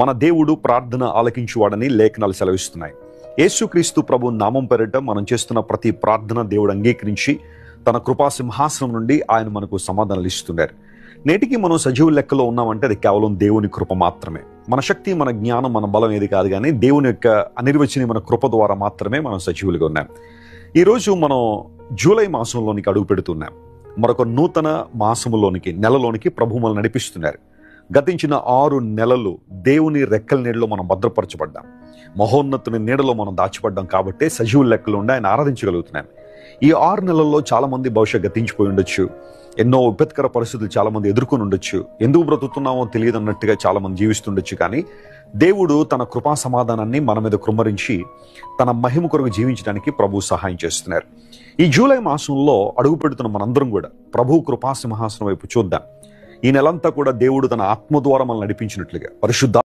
మన దేవుడు ప్రార్థన ఆలకించువాడని లేఖనాలు సెలవిస్తున్నాయి. యేసుక్రీస్తు ప్రభు నామం పేరిట మనం చేస్తున్న ప్రతి ప్రార్థన దేవుడు అంగీకరించి తన కృపా సింహాసనం నుండి ఆయన మనకు సమాధానాలు ఇస్తున్నారు. నేటికి మనం సజీవ లెక్కలో ఉన్నామంటే అది కేవలం దేవుని కృప మాత్రమే. మన శక్తి, మన జ్ఞానం, మన బలం ఏది కాదు, కానీ దేవుని యొక్క అనిర్వచనీయమైన కృప ద్వారా మాత్రమే మనం సజీవులుగా ఉన్నాం. ఈరోజు మనం జూలై మాసంలోనికి అడుగు పెడుతున్నాం. మరొక నూతన మాసములోనికి, నెలలోనికి ప్రభు మనల్ని నడిపిస్తున్నారు. గతించిన 6 నెలలు దేవుని రెక్కల నీడలో మనం భద్రపరచబడ్డాం. మహోన్నతుని నీడలో మనం దాచిపడ్డాం కాబట్టే సజీవుల లెక్కలు ఉండి ఆయన ఆరాధించగలుగుతున్నాం. ఈ 6 నెలల్లో చాలా మంది భవిష్యత్ గతించిపోయి ఉండొచ్చు. ఎన్నో విపత్కర పరిస్థితులు చాలా మంది ఎదుర్కొని ఉండొచ్చు. ఎందుకు బ్రతుకుతున్నామో తెలియదు అన్నట్టుగా చాలా మంది జీవిస్తుండొచ్చు. కానీ దేవుడు తన కృపా సమాధానాన్ని మన మీద కృమ్మరించి తన మహిమ కొరకు జీవించడానికి ప్రభు సహాయం చేస్తున్నారు. ఈ జూలై మాసంలో అడుగు పెడుతున్న మనందరం కూడా ప్రభు కృపా సింహాసనం వైపు చూద్దాం. ఈ నెలంతా కూడా దేవుడు తన ఆత్మ ద్వారా మనల్ని నడిపించినట్లుగా పరిశుద్ధ